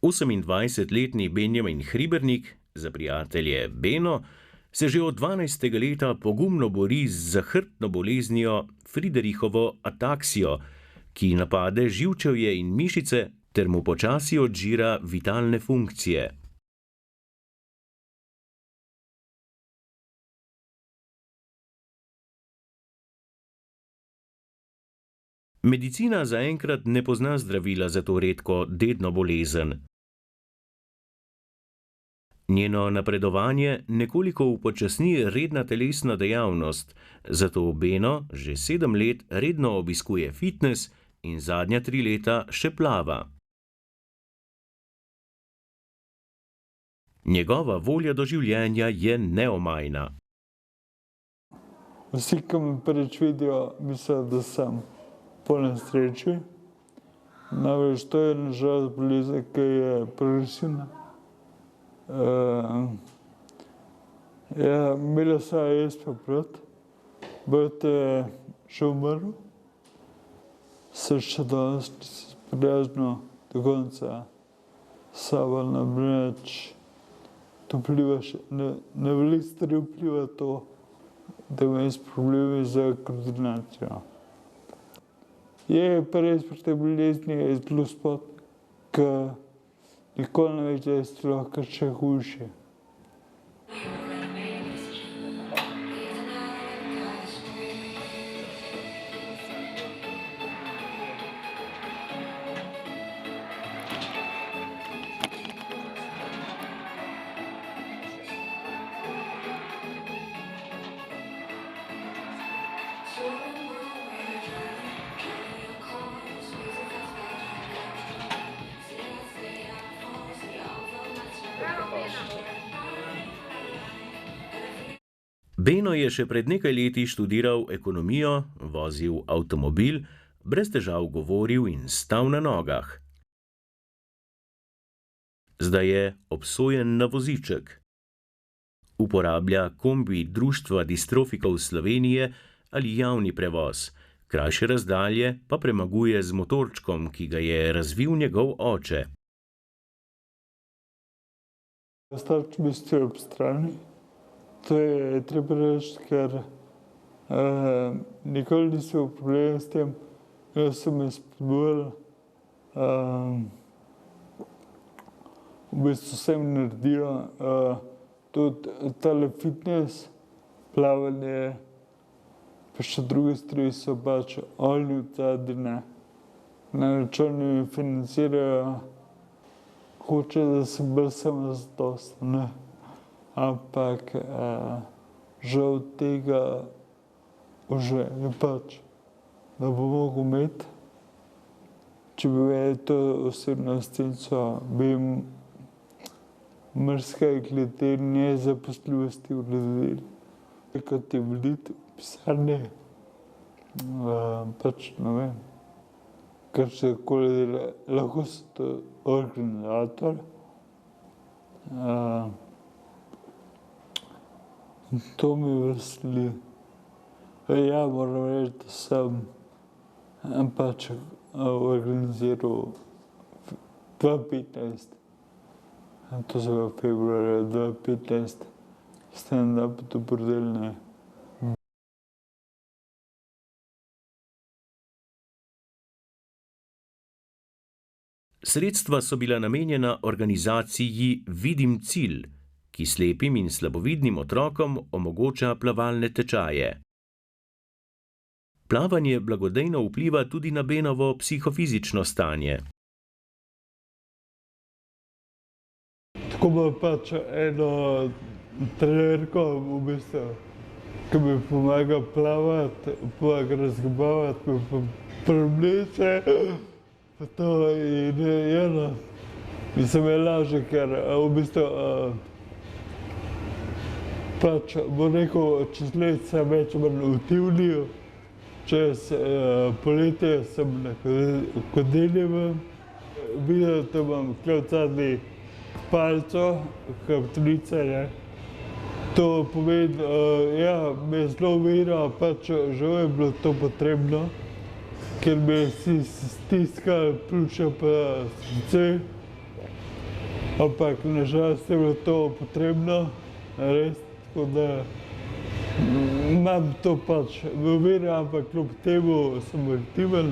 28-letni Benjamin Hribernik, za prijatelje Beno, se že od 12. leta pogumno bori z zahrbtno boleznijo Friedrichovo ataksijo, ki napade živčevje in mišice ter mu počasi odžira vitalne funkcije. Medicina zaenkrat ne pozna zdravila za to redko dedno bolezen. Njeno napredovanje nekoliko upočasni redna telesna dejavnost, zato Beno že 7 let redno obiskuje fitnes in zadnja 3 leta še plava. Njegova volja do življenja je neomajna. Vsi, ki me prvič vidijo, mislijo, da sem po nesreči. Namreč to je nažalost bolezen, ki je progresivna. Imela sem jaz pa brat. Brat je že umrl. Se še danes sprijaznil do konca s sabo, namreč to vpliva še, na veliko stvari vpliva to, da imam probleme z koordinacijo. Je pa res pri tej bolezni je zelo spot, ker nikoli ne veš, da je lahko še hujše. Beno je še pred nekaj leti študiral ekonomijo, vozil avtomobil, brez težav govoril in stal na nogah. Zdaj je obsojen na voziček. Uporablja kombi Društva distrofikov Slovenije ali javni prevoz, krajše razdalje pa premaguje z motorčkom, ki ga je razvil njegov oče. Starši mi stojijo ob strani. To je treba reči, ker nikoli nisem imel problema s tem, jaz sem me spodbujal. V bistvu sem naredil tudi tale fitness, plavanje, pa še druge stvari so pač oni v zadnje. Namreč oni mi financirajo, hoče, da sem bolj samozadosten. Ampak žal tega v življenju pač ne bo mogel imeti. Če bi imel to osebno asistenco, bi marsikaj glede nezaposljivosti uredili. Kot invalid v pisarni, pač ne vem, kar se takole dela, lahko sem to organizator. To mi veseli. Ja, moram reči, da sem pač organiziral 2015, to se je februarja 2015, stand-up dobrodelne. Sredstva so bila namenjena organizaciji Vidim cilj, ki slepim in slabovidnim otrokom omogoča plavalne tečaje. Plavanje blagodejno vpliva tudi na Benovo psihofizično stanje. Tako ima pač eno trenerko, v bistvu, ki mi pomaga plavati, pomaga razgibavati, mi pa premleče, pa to in eno. Mislim, je lažje, ker v bistvu pač, bo rekel, čez let sem več manj v Tivniju, čez poletje sem na Kodeljevem. Videl, da imam tukaj v zadnji palco, hrbtenice, ne. To pomeni, ja, me je zelo umirilo, pač žal je bilo to potrebno, ker me je stiskalo pljuča pa srce. Ampak nažalost je bilo to potrebno, res, tako da imam to pač v veri, ampak kljub temu sem aktiven.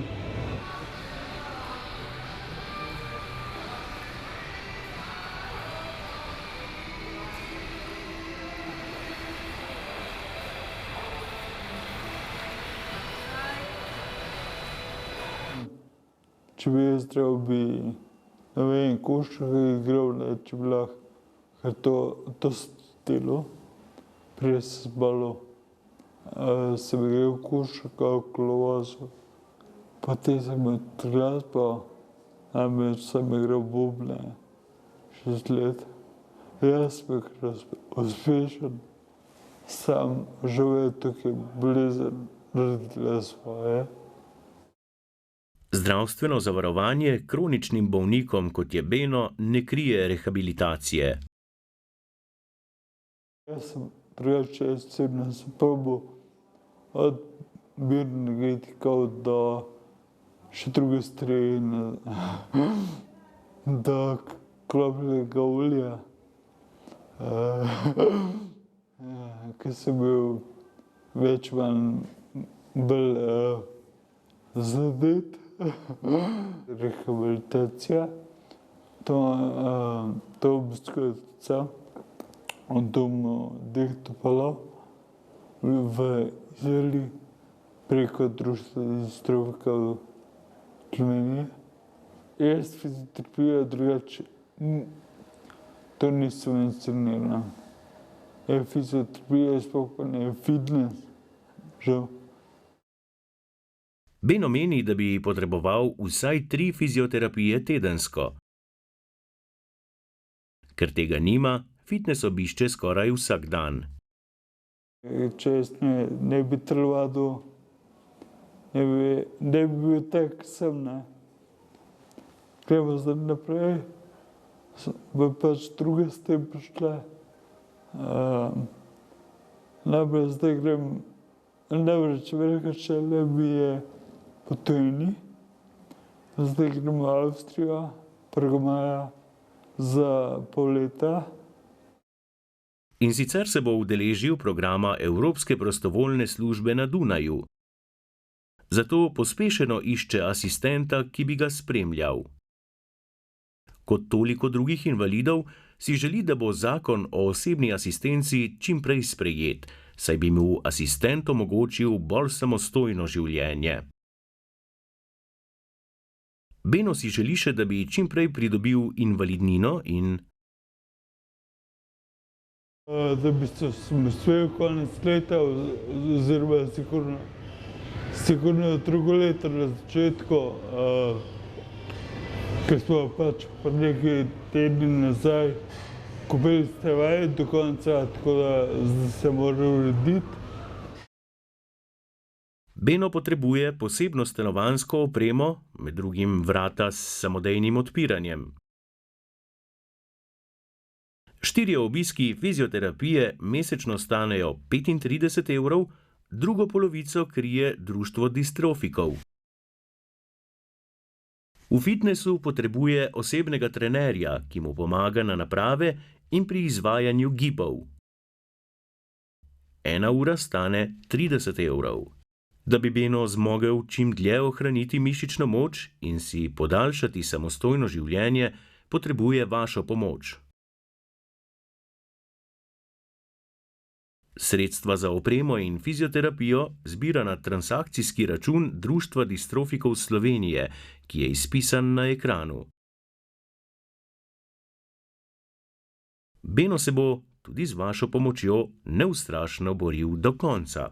Če bi jaz zdrav, bi, ne vem, košarko igral, ne, če bi lahko to stilo. Prej sem zbolel, sem igral košarko, kolovozil, potem sem imel glasbo, namreč sem igral bobne 6 let. Jaz sem bil uspešen, sam žal je tukaj bolezen naredila svoje. Zdravstveno zavarovanje kroničnim bolnikom, kot je Beno, ne krije rehabilitacije. Jaz sem drugače osebno probal od bioenergetikov do še druge stvari, do klopnega olja, ker sem bil več manj bolj zadet. Rehabilitacija, to obiskujeca v domu Dehtopalov v Izoli preko društva distrofikov Slovenije. Jaz fizioterapijo drugače, to ni subvencionirano. Fizioterapija sploh pa ne fitness, žal. Beno meni, da bi potreboval vsaj 3 fizioterapije tedensko. Ker tega nima, fitnes obišče skoraj vsak dan. Če jaz ne bi telovadil, ne bi bil tak, kot sem, ne. Gremo zdaj naprej, bo pač druge s tem prišle. Najprej zdaj grem, namreč velika želja mi je po tujini. Zdaj grem v Avstrijo, 1. maja za pol leta. In sicer se bo udeležil programa Evropske prostovoljne službe na Dunaju. Zato pospešeno išče asistenta, ki bi ga spremljal. Kot toliko drugih invalidov si želi, da bo zakon o osebni asistenci čim prej sprejet, saj bi mu asistent omogočil bolj samostojno življenje. Beno si želi še, da bi čim prej pridobil invalidnino in da bi se samostojil konec leta, oziroma sigurno drugo leto na začetku, ker smo pač pa nekaj tedni nazaj kupili ste vaje do konca, tako da zdaj se mora urediti. Beno potrebuje posebno stanovanjsko opremo, med drugim vrata s samodejnim odpiranjem. 4 obiski fizioterapije mesečno stanejo 35 evrov, drugo polovico krije društvo distrofikov. V fitnesu potrebuje osebnega trenerja, ki mu pomaga na naprave in pri izvajanju gibov. 1 ura stane 30 evrov. Da bi Beno zmogel čim dlje ohraniti mišično moč in si podaljšati samostojno življenje, potrebuje vašo pomoč. Sredstva za opremo in fizioterapijo zbira na transakcijski račun Društva distrofikov Slovenije, ki je izpisan na ekranu. Beno se bo tudi z vašo pomočjo neustrašno boril do konca.